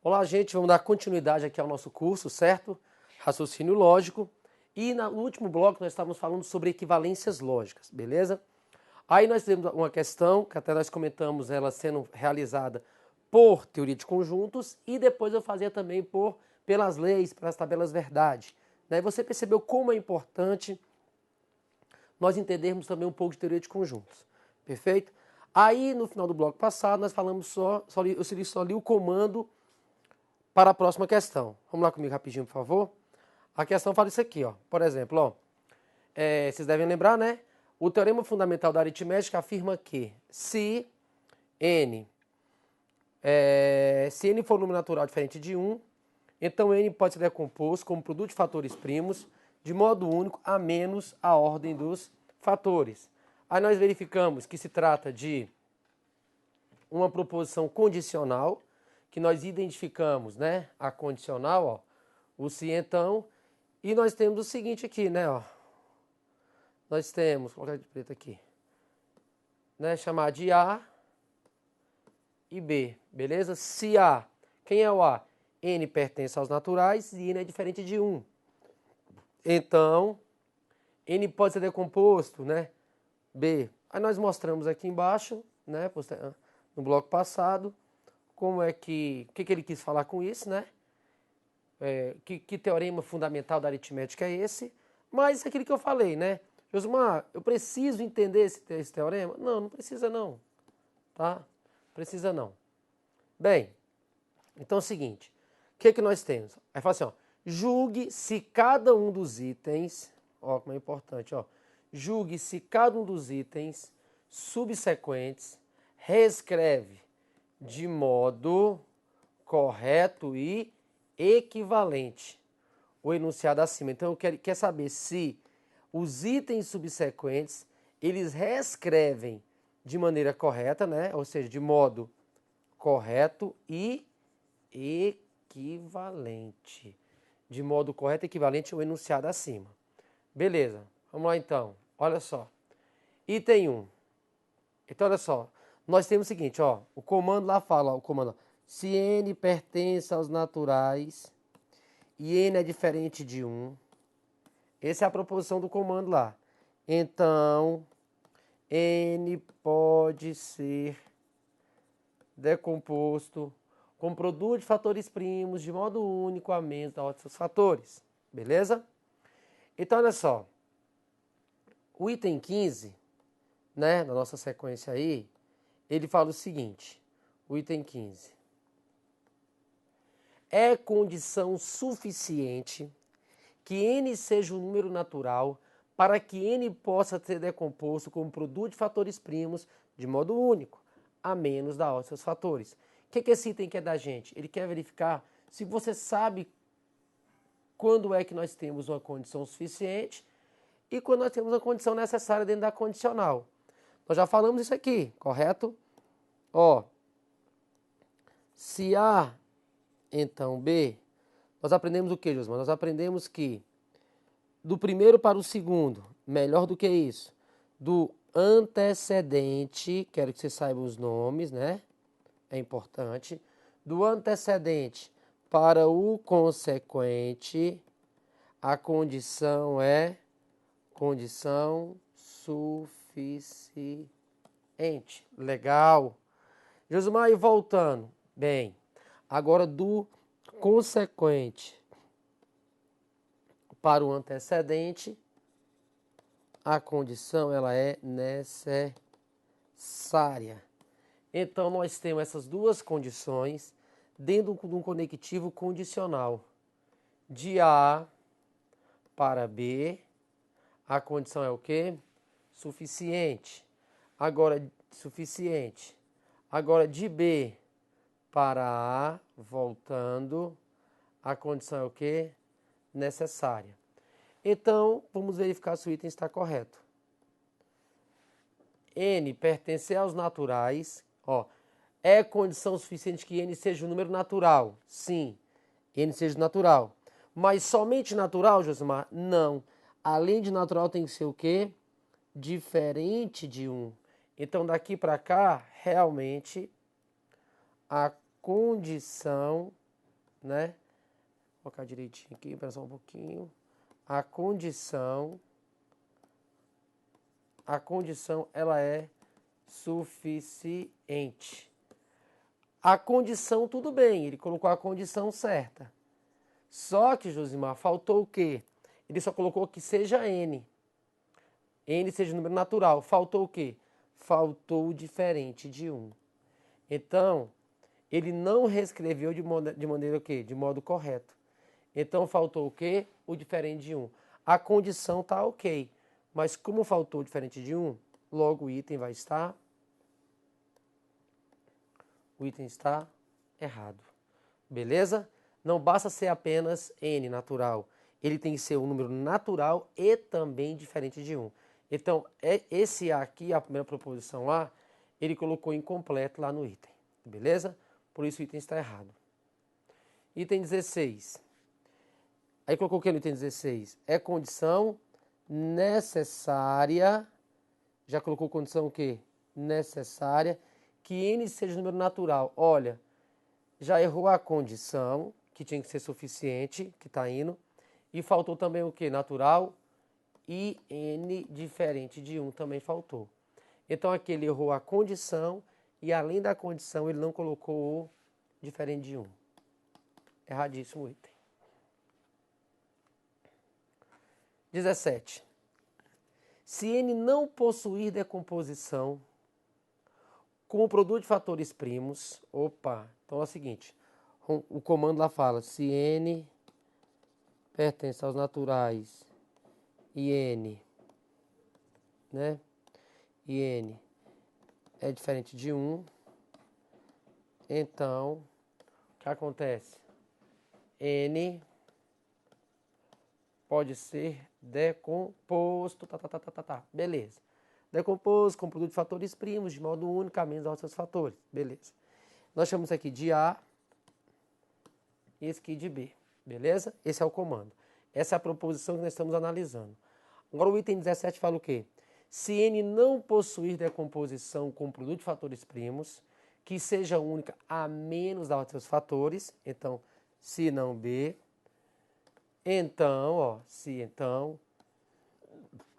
Olá, gente, vamos dar continuidade aqui ao nosso curso, certo? Raciocínio lógico. E no último bloco nós estávamos falando sobre equivalências lógicas, beleza? Aí nós temos uma questão, que até nós comentamos ela sendo realizada por teoria de conjuntos e depois eu fazia também pelas leis, pelas tabelas verdade. Né? Você percebeu como é importante nós entendermos também um pouco de teoria de conjuntos, perfeito? Aí no final do bloco passado nós falamos eu só li o comando para a próxima questão. Vamos lá comigo rapidinho, por favor. A questão fala isso aqui, ó. Por exemplo, ó, vocês devem lembrar, né? O teorema fundamental da aritmética afirma que se n for um número natural diferente de 1, então n pode ser decomposto como produto de fatores primos de modo único a menos a ordem dos fatores. Aí nós verificamos que se trata de uma proposição condicional, que nós identificamos, né, a condicional, ó, o se então, e nós temos o seguinte aqui, né, ó, nós temos, vou colocar de preto aqui, né, chamar de A e B, beleza? Se A, quem é o A? N pertence aos naturais e N é diferente de 1. Então, N pode ser decomposto, né, B. Aí nós mostramos aqui embaixo, né, no bloco passado, como é que, o que ele quis falar com isso, né? Que teorema fundamental da aritmética é esse? Mas é aquilo que eu falei, né? Josmar, eu preciso entender esse teorema? Não, não precisa não, tá? Precisa não. Bem, então é o seguinte, o que nós temos? Aí fala assim, ó, julgue se cada um dos itens, ó, como é importante, ó, julgue se cada um dos itens subsequentes reescreve de modo correto e equivalente o enunciado acima. Então, quer saber se os itens subsequentes, eles reescrevem de maneira correta, né? Ou seja, de modo correto e equivalente. De modo correto e equivalente ao enunciado acima. Beleza, vamos lá então. Olha só. Item 1. Então, olha só. Nós temos o seguinte, ó. O comando lá fala, ó, o comando, ó, se n pertence aos naturais e n é diferente de 1, essa é a proposição do comando lá. Então, n pode ser decomposto com produto de fatores primos de modo único a menos da ordem dos seus fatores. Beleza? Então, olha só. O item 15, né, na nossa sequência aí, ele fala o seguinte, o item 15. É condição suficiente que n seja um número natural para que n possa ser decomposto como produto de fatores primos de modo único, a menos da ordem dos seus fatores. O que esse item quer da gente? Ele quer verificar se você sabe quando é que nós temos uma condição suficiente e quando nós temos uma condição necessária dentro da condicional. Nós já falamos isso aqui, correto? Ó, se A, então B, nós aprendemos o que, Josmar? Nós aprendemos que do primeiro para o segundo, melhor do que isso, do antecedente, quero que você saiba os nomes, né? É importante. Do antecedente para o consequente, a condição é condição suficiente. Legal. Josmar, e voltando. Bem, agora do consequente para o antecedente, a condição ela é necessária. Então, nós temos essas duas condições dentro de um conectivo condicional. De A para B, a condição é o quê? Suficiente. Agora, suficiente. Agora, de B para A, voltando, a condição é o quê? Necessária. Então, vamos verificar se o item está correto. N pertence aos naturais. Ó, é condição suficiente que N seja um número natural? Sim, N seja natural. Mas somente natural, Josimar? Não. Além de natural tem que ser o quê? Diferente de 1. Então, daqui para cá, realmente, a condição né? Vou colocar direitinho aqui, espera só um pouquinho. A condição ela é suficiente. A condição, tudo bem, ele colocou a condição certa. Só que, Josimar, faltou o quê? Ele só colocou que seja N. N seja número natural. Faltou o quê? Faltou o diferente de 1. Então, ele não reescreveu de maneira o quê? De modo correto. Então, faltou o quê? O diferente de 1. A condição está ok. Mas como faltou o diferente de 1, logo o item vai estar... O item está errado. Beleza? Não basta ser apenas N natural. Ele tem que ser um número natural e também diferente de 1. Então, esse A aqui, a primeira proposição A, ele colocou incompleto lá no item. Beleza? Por isso o item está errado. Item 16. Aí colocou o que no item 16? É condição necessária. Já colocou condição o quê? Necessária. Que N seja número natural. Olha, já errou a condição, que tinha que ser suficiente, que está indo. E faltou também o quê? Natural. E N diferente de 1 também faltou. Então aqui ele errou a condição e além da condição ele não colocou o diferente de 1. Erradíssimo o item. 17. Se N não possuir decomposição com o produto de fatores primos, então é o seguinte, o comando lá fala, se N pertence aos naturais e N, né? E N é diferente de 1, então, o que acontece? N pode ser decomposto, beleza. Decomposto com produto de fatores primos, de modo único, a menos aos seus fatores, beleza. Nós chamamos isso aqui de A e esse aqui de B, beleza? Esse é o comando. Essa é a proposição que nós estamos analisando. Agora o item 17 fala o quê? Se N não possuir decomposição com produto de fatores primos, que seja única a menos da ordem dos seus fatores, então, se não B, então,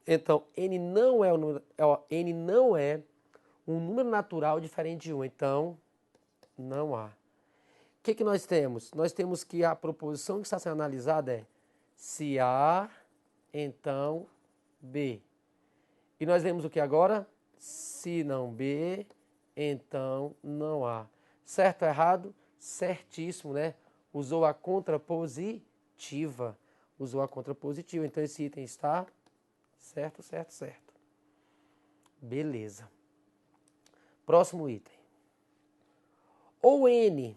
então N não é um número natural diferente de 1, então, não há. O que nós temos? Nós temos que a proposição que está sendo analisada é se A, então B. E nós vemos o que agora? Se não B, então não há. Certo ou errado? Certíssimo, né? Usou a contrapositiva. Usou a contrapositiva. Então esse item está certo, certo, certo. Beleza. Próximo item. Ou N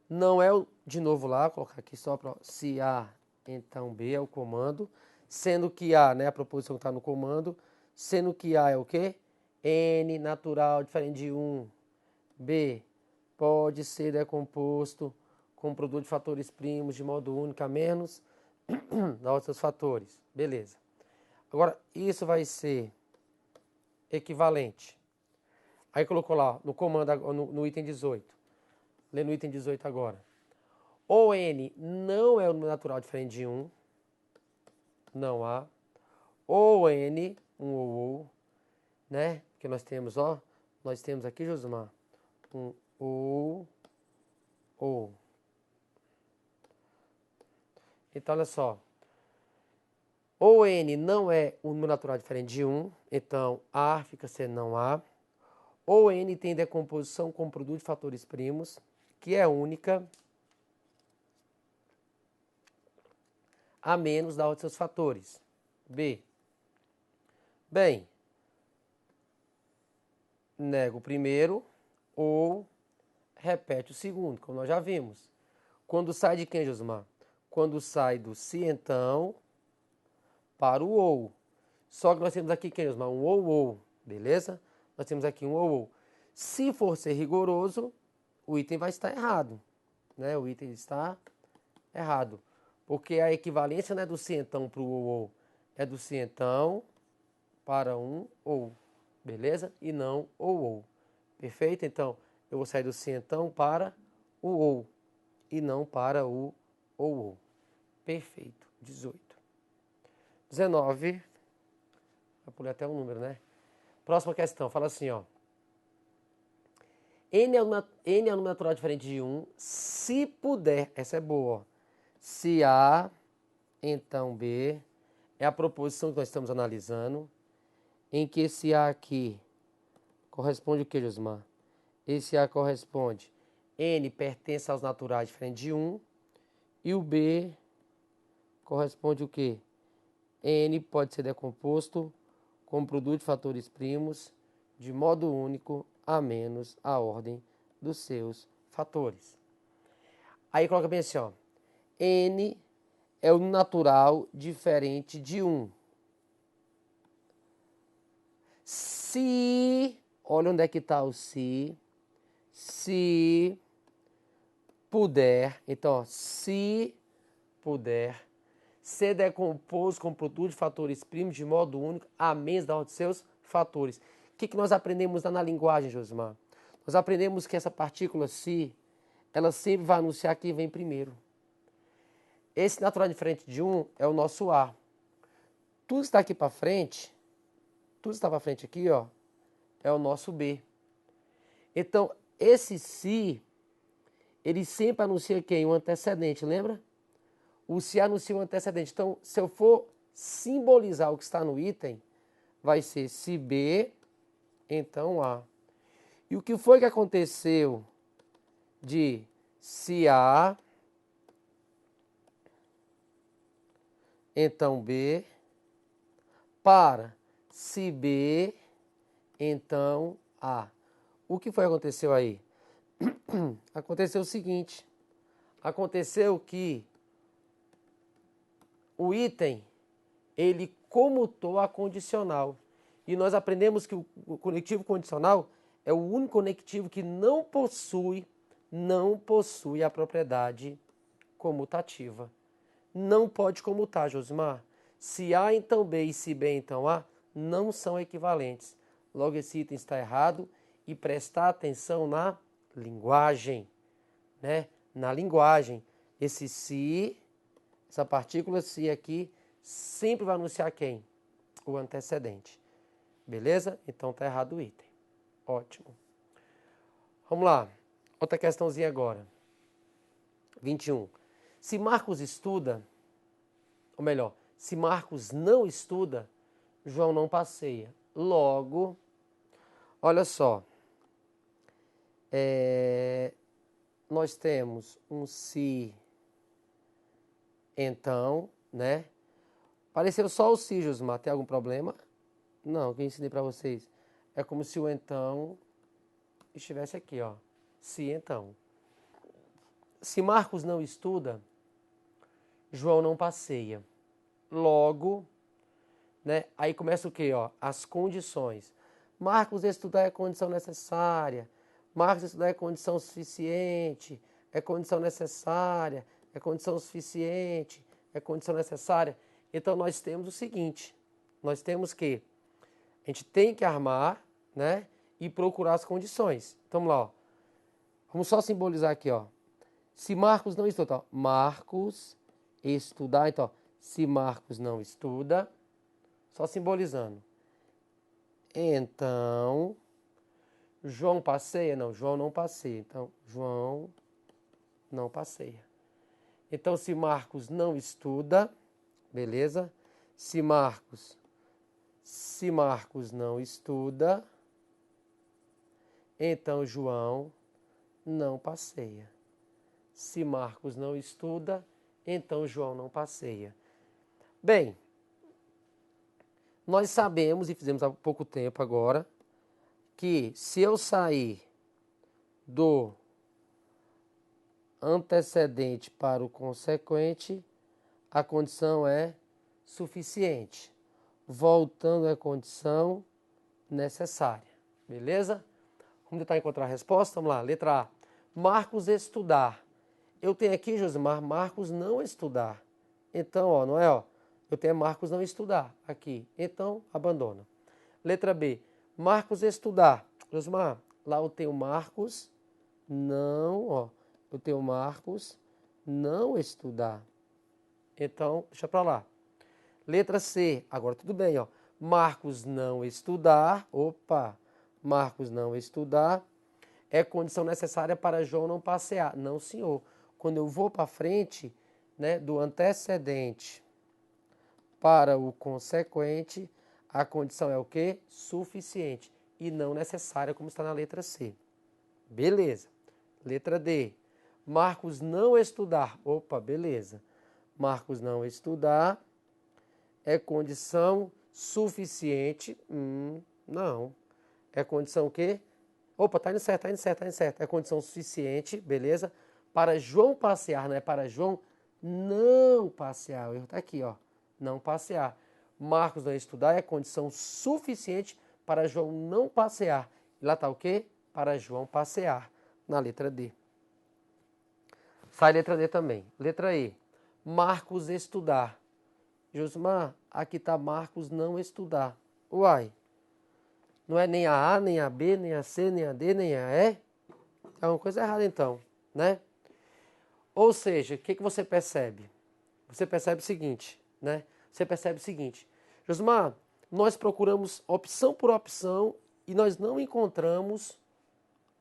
não é, de novo lá, vou colocar aqui só para se A, então B é o comando. Sendo que A, né, a proposição está no comando. Sendo que A é o quê? N natural diferente de 1. B pode ser decomposto com produto de fatores primos de modo único a menos da ordem dos fatores. Beleza. Agora, isso vai ser equivalente. Aí colocou lá no comando, no item 18. Lê no item 18 agora. Ou N não é o número natural diferente de 1. Não há. Ou N, ou, né? Porque nós temos, nós temos aqui, Josimar, um ou. Então, olha só. Ou N não é um número natural diferente de 1, então A fica sendo não A. Ou N tem decomposição com produto de fatores primos, que é única, a menos da ordem de seus fatores. B. Bem, nega o primeiro ou repete o segundo, como nós já vimos. Quando sai de quem, Josimar? Quando sai do se então para o ou. Só que nós temos aqui quem, Josimar? Um ou, beleza? Nós temos aqui um ou. Se for ser rigoroso, o item vai estar errado, né? O item está errado. Porque a equivalência não é do se então para o ou, é do se então para um ou, beleza? E não ou. Perfeito? Então, eu vou sair do se então para o ou. e não para o ou. Perfeito. 18. 19. Vou pular até um número, né? Próxima questão. Fala assim, ó. N é um número natural diferente de 1, se puder. Essa é boa, ó. Se A, então B. É a proposição que nós estamos analisando. Em que esse A aqui corresponde o que, Josmar? Esse A corresponde. N pertence aos naturais diferentes de 1. E o B corresponde o quê? N pode ser decomposto como produto de fatores primos de modo único a menos a ordem dos seus fatores. Aí coloca bem assim, ó. N é o natural diferente de 1. Se, olha onde é que está o se puder, então, ó, se puder ser decomposto com produto de fatores primos de modo único a menos da ordem de seus fatores. O que nós aprendemos lá na linguagem, Josimar? Nós aprendemos que essa partícula se, ela sempre vai anunciar quem vem primeiro. Esse natural diferente de 1 é o nosso A. Tudo que está aqui para frente, tudo que está para frente aqui, ó, é o nosso B. Então, esse se, ele sempre anuncia quem? O antecedente, lembra? O se anuncia o antecedente. Então, se eu for simbolizar o que está no item, vai ser se B, então A. E o que foi que aconteceu de se A, então B, para se B, então A? O que foi que aconteceu aí? Aconteceu o seguinte. Aconteceu que o item, ele comutou a condicional. E nós aprendemos que o conectivo condicional é o único conectivo que não possui a propriedade comutativa. Não pode comutar, Josimar. Se A, então B e se B, então A, não são equivalentes. Logo, esse item está errado e prestar atenção na linguagem, né? Na linguagem. Esse se, essa partícula se aqui, sempre vai anunciar quem? O antecedente. Beleza? Então tá errado o item. Ótimo. Vamos lá. Outra questãozinha agora. 21. Se Marcos estuda, ou melhor, se Marcos não estuda, João não passeia. Logo, olha só. Nós temos um se, então, né? Apareceu só o se, Josmar. Tem algum problema? Não, que eu ensinei para vocês. É como se o então estivesse aqui, ó. Se então. Se Marcos não estuda, João não passeia. Logo, né? Aí começa o quê, ó? As condições. Marcos estudar é condição necessária. Marcos estudar é condição suficiente. É condição necessária. É condição suficiente. É condição necessária. Então nós temos o seguinte. Nós temos que a gente tem que armar, né? E procurar as condições. Então, vamos lá, ó. Vamos só simbolizar aqui, ó. Se Marcos não estuda, ó. Marcos estudar, então, ó. Se Marcos não estuda, só simbolizando. Então, João passeia? Não, João não passeia. Então, João não passeia. Então, se Marcos não estuda, beleza? Se Marcos não estuda, então João não passeia. Se Marcos não estuda, então João não passeia. Bem, nós sabemos, e fizemos há pouco tempo agora, que se eu sair do antecedente para o consequente, a condição é suficiente. Voltando à condição necessária. Beleza? Vamos tentar encontrar a resposta? Vamos lá. Letra A. Marcos estudar. Eu tenho aqui, Josimar, Marcos não estudar. Então, ó, não é, ó. Eu tenho Marcos não estudar aqui. Então, abandona. Letra B. Marcos estudar. Josimar, lá eu tenho Marcos não, ó, Eu tenho Marcos não estudar. Então, deixa para lá. Letra C, agora tudo bem, ó. Marcos não estudar, opa, Marcos não estudar é condição necessária para João não passear. Não, senhor. Quando eu vou para frente, né, do antecedente para o consequente, a condição é o quê? Suficiente e não necessária, como está na letra C. Beleza. Letra D. Marcos não estudar. Opa, beleza. Marcos não estudar é condição suficiente. Não. É condição o quê? Opa, tá indo certo, tá indo certo, tá indo certo. É condição suficiente, beleza? Para João passear, não é para João não passear. O erro tá aqui, ó. Não passear. Marcos não estudar é condição suficiente para João não passear. E lá tá o quê? Para João passear. Na letra D. Sai letra D também. Letra E. Marcos estudar. Josmar, aqui tá Marcos não estudar. Uai. Não é nem a A, nem a B, nem a C, nem a D, nem a E? É uma coisa errada então, né? Ou seja, o que você percebe? Você percebe o seguinte, né? Você percebe o seguinte. Josmar, nós procuramos opção por opção e nós não encontramos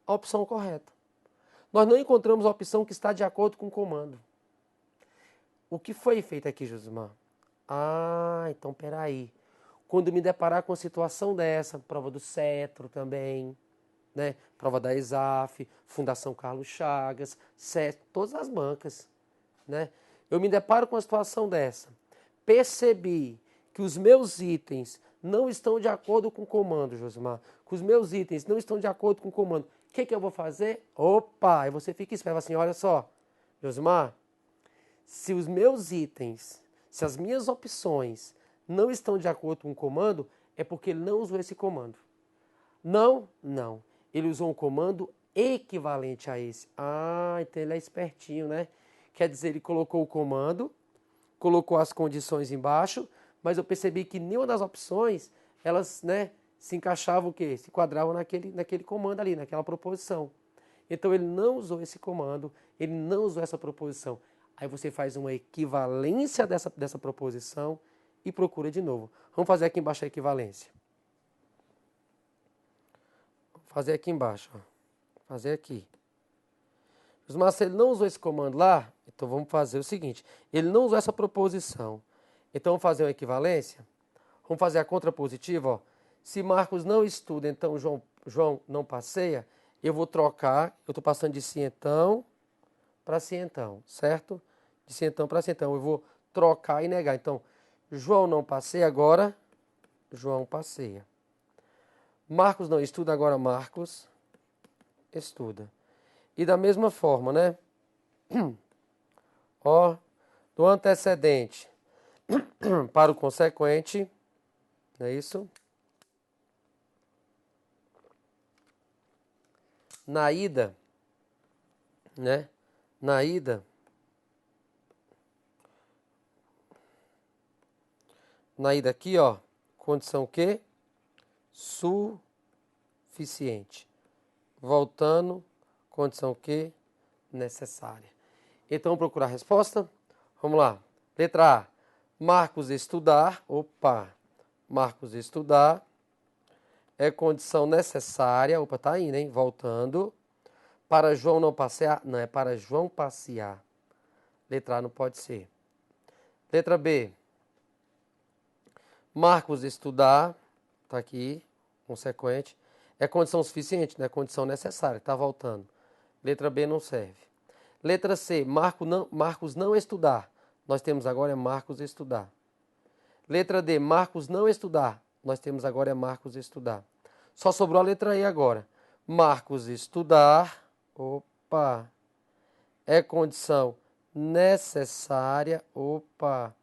a opção correta. Nós não encontramos a opção que está de acordo com o comando. O que foi feito aqui, Josmar? Então peraí. Quando me deparar com uma situação dessa, prova do Cetro também, né? Prova da ESAF, Fundação Carlos Chagas, Cetro, todas as bancas, né? Eu me deparo com uma situação dessa. Percebi que os meus itens não estão de acordo com o comando, Josmar. Que os meus itens não estão de acordo com o comando. O que eu vou fazer? Opa! Aí você fica esperto assim, olha só, Josmar, se os meus itens, se as minhas opções não estão de acordo com o comando, é porque ele não usou esse comando. Não. Ele usou um comando equivalente a esse. Então ele é espertinho, né? Quer dizer, ele colocou o comando, colocou as condições embaixo, mas eu percebi que nenhuma das opções, elas, né, se encaixavam o quê? Se enquadravam naquele comando ali, naquela proposição. Então ele não usou esse comando, ele não usou essa proposição. Aí você faz uma equivalência dessa proposição e procura de novo. Vamos fazer aqui embaixo a equivalência. Vou fazer aqui embaixo. Ó. Fazer aqui. Mas se ele não usou esse comando lá, então vamos fazer o seguinte. Ele não usou essa proposição. Então vamos fazer uma equivalência. Vamos fazer a contrapositiva. Ó. Se Marcos não estuda, então João não passeia, eu vou trocar. Eu estou passando de se então para se então, certo? De se então para se então. Eu vou trocar e negar. Então, João não passeia, agora João passeia. Marcos não estuda, agora Marcos estuda. E da mesma forma, né? Ó, do antecedente para o consequente, não é isso? Na ida, né? Na ida, aqui, ó, condição que? Suficiente. Voltando, condição que? Necessária. Então, vamos procurar a resposta? Vamos lá. Letra A. Marcos estudar. Opa. Marcos estudar. É condição necessária. Opa, tá indo, hein? Voltando. Para João não passear. Não, é para João passear. Letra A não pode ser. Letra B. Marcos estudar. Tá aqui. Consequente. É condição suficiente? Não é condição necessária. Está voltando. Letra B não serve. Letra C. Marcos não estudar. Nós temos agora é Marcos estudar. Letra D. Marcos não estudar. Nós temos agora é Marcos estudar. Só sobrou a letra E agora. Marcos estudar. Opa. É condição necessária. Opa.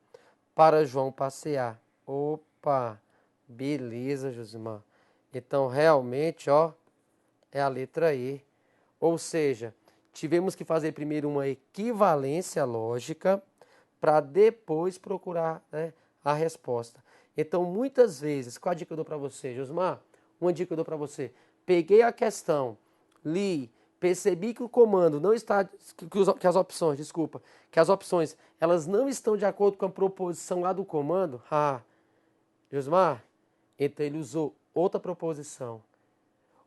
Para João passear. Opa. Beleza, Josimar. Então, realmente, ó, é a letra E. Ou seja, tivemos que fazer primeiro uma equivalência lógica para depois procurar, né, a resposta. Então, muitas vezes, qual a dica que eu dou para você, Josmar? Uma dica que eu dou para você. Peguei a questão, li, percebi que o comando não está, que as opções, desculpa, que as opções, elas não estão de acordo com a proposição lá do comando, Josmar, então ele usou outra proposição.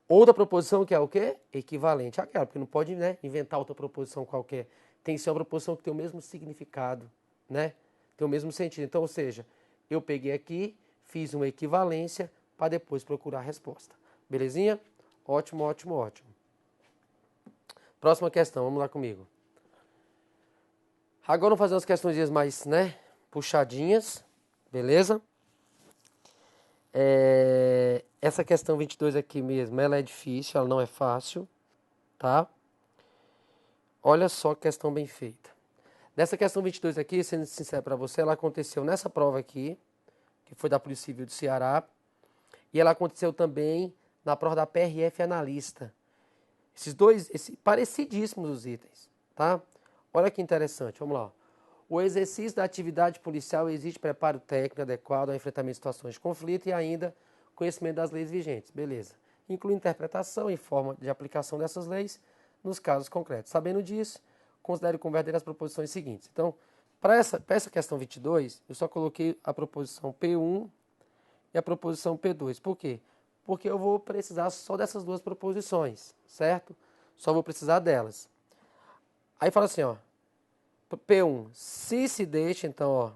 Outra proposição que é o quê? Equivalente àquela, porque não pode, né, inventar outra proposição qualquer. Tem que ser uma proposição que tem o mesmo significado, né? Tem o mesmo sentido. Então, ou seja, eu peguei aqui, fiz uma equivalência para depois procurar a resposta. Belezinha? Ótimo, ótimo, ótimo. Próxima questão, vamos lá comigo. Agora vamos fazer umas questões mais, né, puxadinhas, beleza? Essa questão 22 aqui mesmo, ela é difícil, ela não é fácil, tá? Olha só que questão bem feita. Nessa questão 22 aqui, sendo sincero para você, ela aconteceu nessa prova aqui, que foi da Polícia Civil do Ceará, e ela aconteceu também na prova da PRF Analista. Esses dois, parecidíssimos os itens, tá? Olha que interessante, vamos lá. O exercício da atividade policial exige preparo técnico adequado ao enfrentamento de situações de conflito e ainda conhecimento das leis vigentes, beleza. Inclui interpretação e forma de aplicação dessas leis nos casos concretos. Sabendo disso, considere como verdadeiras as proposições seguintes. Então, para essa questão 22, eu só coloquei a proposição P1 e a proposição P2. Por quê? Porque eu vou precisar só dessas duas proposições, certo? Só vou precisar delas. Aí fala assim, ó. P1, se deixa, então, ó,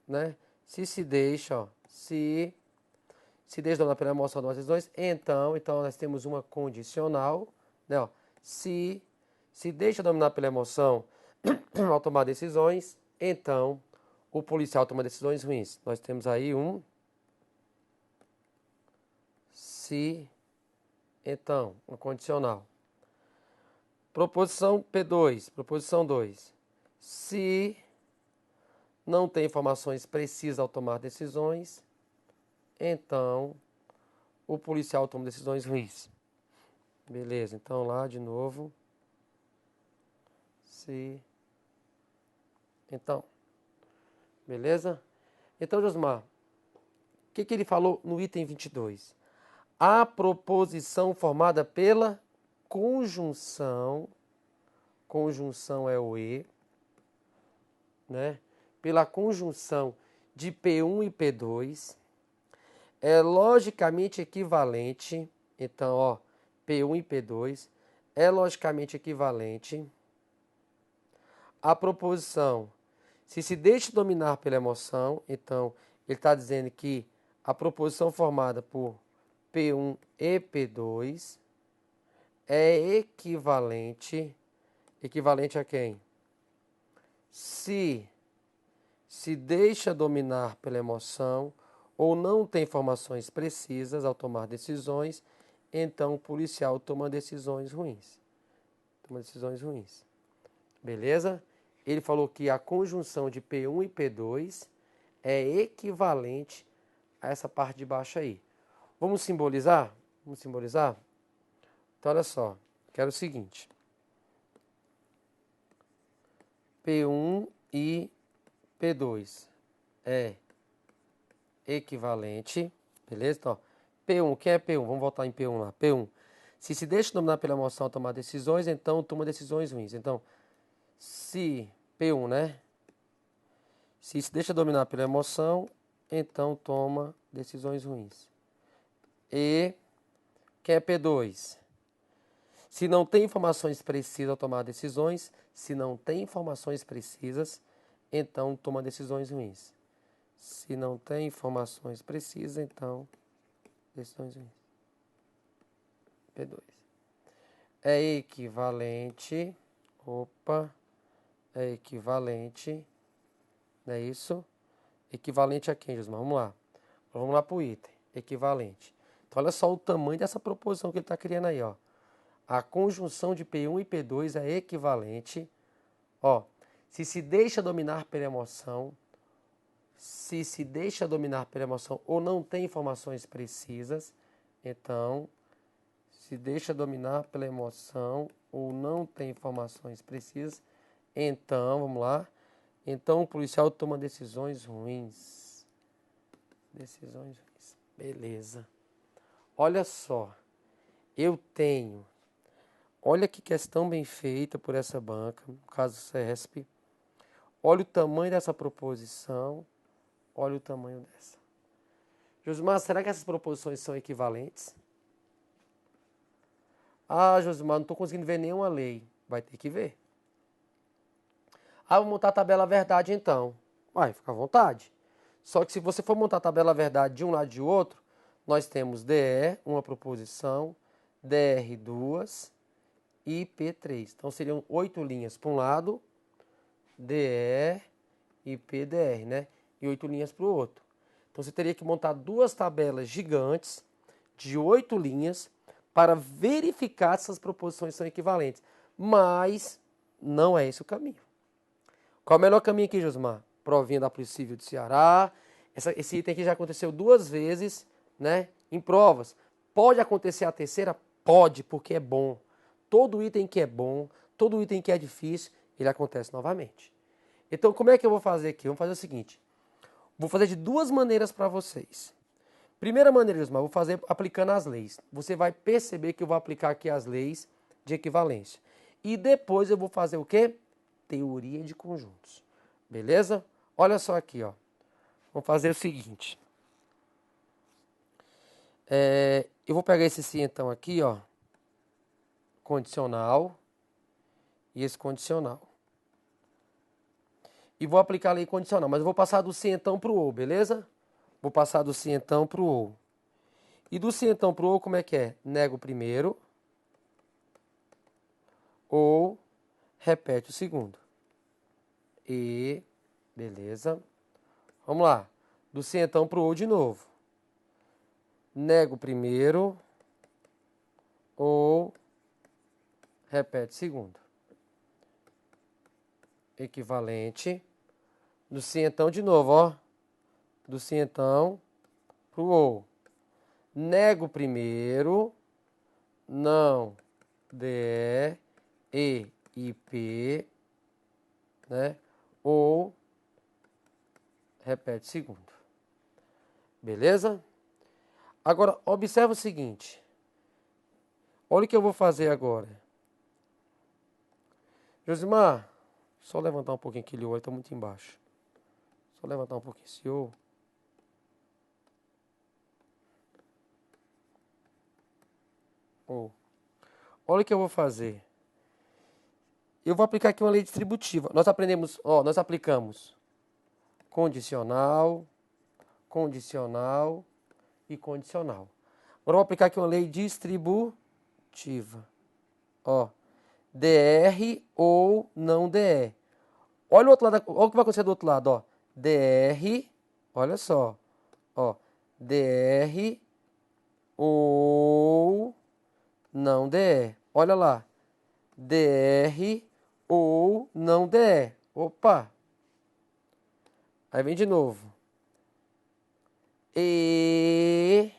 né? Se deixa, ó, se deixa dominar pela emoção das decisões, então nós temos uma condicional, né, ó, se deixa dominar pela emoção ao tomar decisões, então o policial toma decisões ruins. Nós temos aí um se, então, uma condicional. Proposição P2, proposição 2. Se não tem informações precisas ao tomar decisões, então o policial toma decisões ruins. Beleza, então lá de novo. Se. Então. Beleza? Então, Josmar, o que ele falou no item 22? A proposição formada pela conjunção é o E, né? Pela conjunção de P1 e P2 é logicamente equivalente, então, ó, P1 e P2 é logicamente equivalente à proposição se deixa dominar pela emoção, então ele está dizendo que a proposição formada por P1 e P2 é equivalente a quem? Se deixa dominar pela emoção ou não tem informações precisas ao tomar decisões, então o policial toma decisões ruins. Beleza? Ele falou que a conjunção de P1 e P2 é equivalente a essa parte de baixo aí. Vamos simbolizar? Então, olha só. Quero o seguinte. P1 e P2 é equivalente. Beleza? Então, P1, quem é P1? Vamos voltar em P1 lá. P1. Se deixa dominar pela emoção ao tomar decisões, então toma decisões ruins. Então, se P1, né? Se deixa dominar pela emoção, então toma decisões ruins. E quem é P2? Se não tem informações precisas ao tomar decisões, então toma decisões ruins. Se não tem informações precisas, então decisões ruins. P2. É equivalente. É equivalente. Não é isso? Equivalente a quem, Josmar? Vamos lá. Vamos lá para o item. Equivalente. Então, olha só o tamanho dessa proposição que ele está criando aí, ó. A conjunção de P1 e P2 é equivalente. Ó, se deixa dominar pela emoção, se deixa dominar pela emoção ou não tem informações precisas, então, se deixa dominar pela emoção ou não tem informações precisas, então, vamos lá. Então, o policial toma decisões ruins. Beleza. Olha só. Eu tenho Olha que questão bem feita por essa banca, no caso CESP. Olha o tamanho dessa proposição. Olha o tamanho dessa. Josimar, será que essas proposições são equivalentes? Ah, Josimar, não estou conseguindo ver nenhuma lei. Vai ter que ver. Ah, vou montar a tabela verdade então. Vai, fica à vontade. Só que se você for montar a tabela verdade de um lado e de outro, nós temos DE, uma proposição, DR, duas, e IP3. Então seriam 8 linhas para um lado, DE, IP, DR, né? E 8 linhas para o outro. Então você teria que montar duas tabelas gigantes de 8 linhas para verificar se essas proposições são equivalentes. Mas não é esse o caminho. Qual é o melhor caminho aqui, Josmar? Provinha da Polícia Civil do Ceará. Esse item aqui já aconteceu 2 vezes, né? Em provas. Pode acontecer a terceira? Pode, porque é bom. Todo item que é bom, todo item que é difícil, ele acontece novamente. Então, como é que eu vou fazer aqui? Vamos fazer o seguinte. Vou fazer de 2 maneiras para vocês. Primeira maneira, Josmar, vou fazer aplicando as leis. Você vai perceber que eu vou aplicar aqui as leis de equivalência. E depois eu vou fazer o quê? Teoria de conjuntos. Beleza? Olha só aqui, ó. Vamos fazer o seguinte. Eu vou pegar esse sim, então, aqui, ó. Condicional. E esse condicional. E vou aplicar a lei condicional. Mas eu vou passar do sim, então, para o ou, beleza? Vou passar do sim, então, para o ou. E do sim, então, para o ou, como é que é? Nego o primeiro. Ou repete o segundo. E, beleza. Vamos lá. Do sim, então, para o ou de novo. Nego o primeiro. Ou repete o segundo. Equivalente. Do sim, então, de novo, ó. Do sim, então, pro ou. Nego o primeiro. Não. DE, E, IP, né? Ou repete o segundo. Beleza? Agora, observa o seguinte. Olha o que eu vou fazer agora. Josimar, só levantar um pouquinho aquele olho, está muito embaixo. Só levantar um pouquinho esse olho. Olha o que eu vou fazer. Eu vou aplicar aqui uma lei distributiva. Nós aplicamos condicional, condicional e condicional. Agora eu vou aplicar aqui uma lei distributiva. Ó, DR ou não DR. Olha o outro lado, olha o que vai acontecer do outro lado, ó. DR, olha só, ó, DR ou não DR. Olha lá. DR ou não DR. Opa! Aí vem de novo. E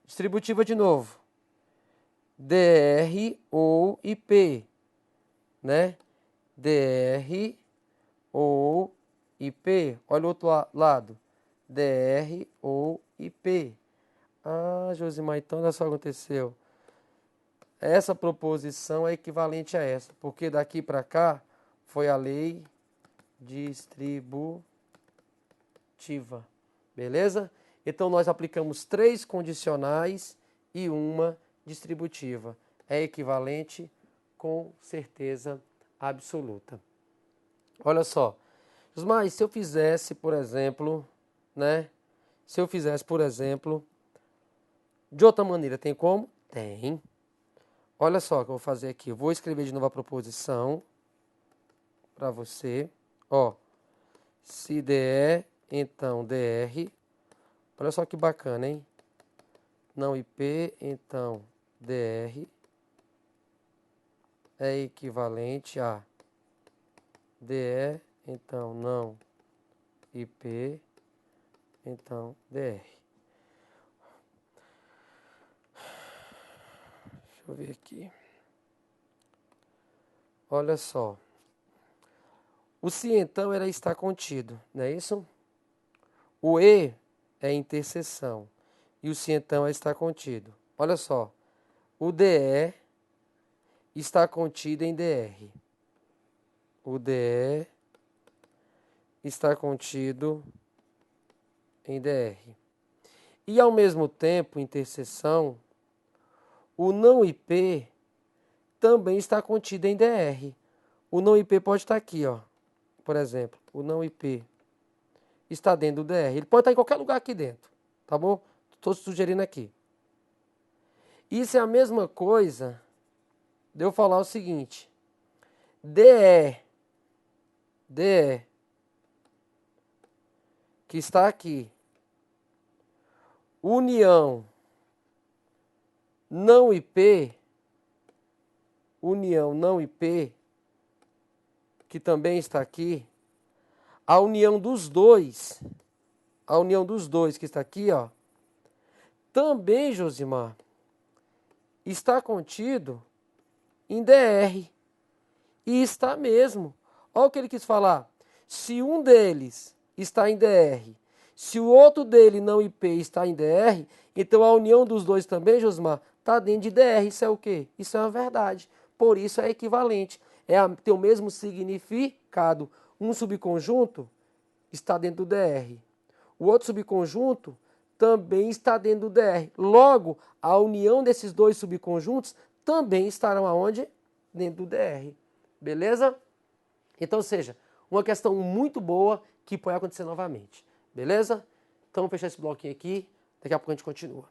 distributiva de novo. DR ou IP, né? DR ou IP. Olha o outro lado. DR ou IP. Ah, Josimar, então olha só o que aconteceu. Essa proposição é equivalente a essa, porque daqui para cá foi a lei distributiva. Beleza? Então nós aplicamos 3 condicionais e uma distributiva. É equivalente com certeza absoluta. Olha só. Mas se eu fizesse, por exemplo, né? Se eu fizesse, por exemplo, de outra maneira, tem como? Tem. Olha só o que eu vou fazer aqui. Eu vou escrever de novo a proposição para você. Ó, se DE, então DR. Olha só que bacana, hein? Não IP, então DR é equivalente a DE, então não IP, então DR. Deixa eu ver aqui. Olha só. O se então era estar contido, não é isso? O e é interseção. e o si então está contido. Olha só, o DE está contido em DR. O DE está contido em DR. E ao mesmo tempo, interseção, o não IP também está contido em DR. O não IP pode estar aqui, ó. Por exemplo, o não IP está dentro do DR. Ele pode estar em qualquer lugar aqui dentro, tá bom? Estou sugerindo aqui. Isso é a mesma coisa de eu falar o seguinte. DE, que está aqui, união não IP, que também está aqui, a união dos dois que está aqui, ó, também, Josimar, está contido em DR. E está mesmo. Olha o que ele quis falar. Se um deles está em DR, se o outro dele não IP está em DR, então a união dos dois também, Josimar, está dentro de DR. Isso é o quê? Isso é uma verdade. Por isso é equivalente. Tem o mesmo significado. Um subconjunto está dentro do DR. O outro subconjunto também está dentro do DR. Logo, a união desses dois subconjuntos também estarão aonde? Dentro do DR. Beleza? Então, ou seja, uma questão muito boa que pode acontecer novamente. Beleza? Então, vamos fechar esse bloquinho aqui. Daqui a pouco a gente continua.